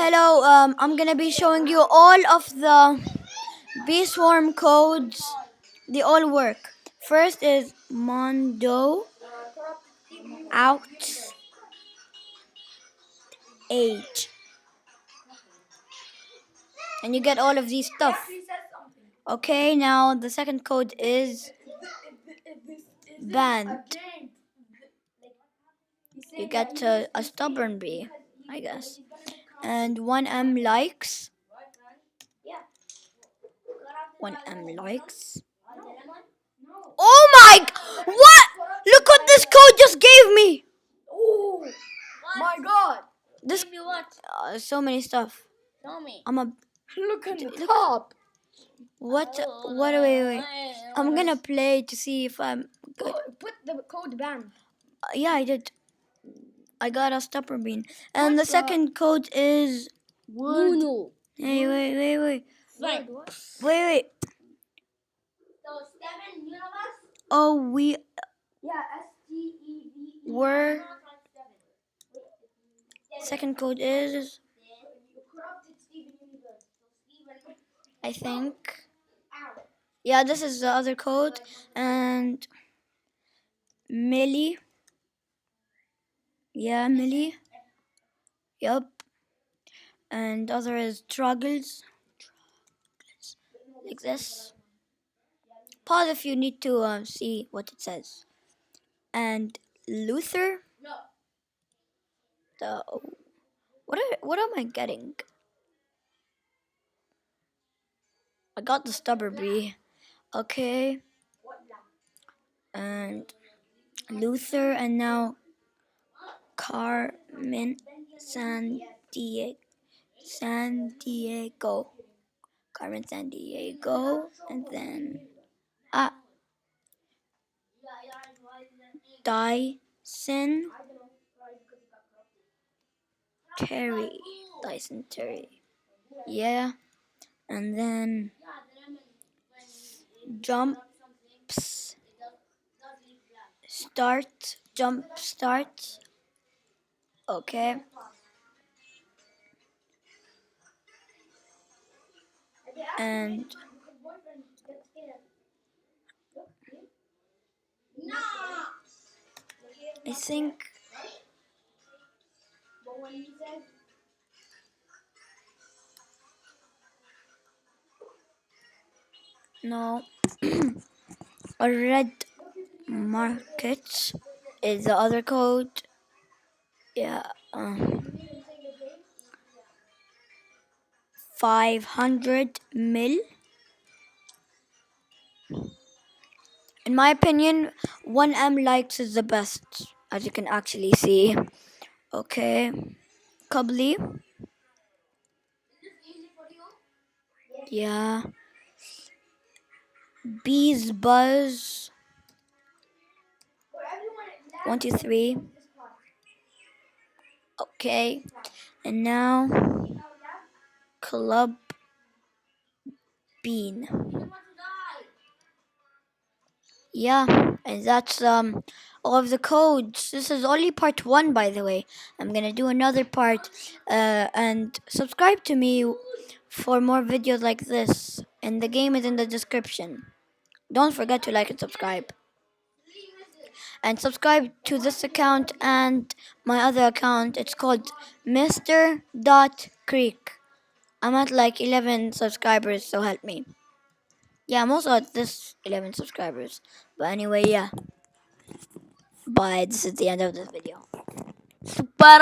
Hello, I'm gonna be showing you all of the beeswarm codes. They all work. First is Mondo out age, and you get all of these stuff. Okay, now the second code is band. You get a stubborn bee, I guess, and 1M likes. 1M likes. Oh my! What? Look what this code just gave me. Oh my god! This Give me what? so many stuff. Tell me. Look at the top. What? Wait. I'm gonna play to see if I'm good. Put the code ban. Yeah, I did. I got a stubborn bean, and the second code is Word. Hey, wait. Right. Wait. So 7 universe? Oh, we Yeah, STEVE. were. Second code is, I think. Yeah, this is the other code, and Millie. Yeah, Millie. Yup. And other is struggles. Like this. Pause if you need to see what it says. And Luther. The what am I getting? I got the stubborn bee. Okay. And Luther, and now Carmen San Diego. Carmen San Diego, and then Dyson Terry. Yeah. And then jump start. Okay. And I think no. A red market is the other code. Yeah. 500 mil. In my opinion, 1M likes is the best, as you can actually see. Okay. Cubbly. Yeah. Bees buzz. 1, 2, 3. Okay. And now Club Bean. Yeah, and that's all of the codes. This is only part 1, by the way. I'm gonna do another part, and subscribe to me for more videos like this. And the game is in the description. Don't forget to like and subscribe. And subscribe to this account and my other account. It's called Mr.Creek. I'm at like 11 subscribers, so help me. Yeah, I'm also at this 11 subscribers. But anyway, yeah. Bye. This is the end of this video. Super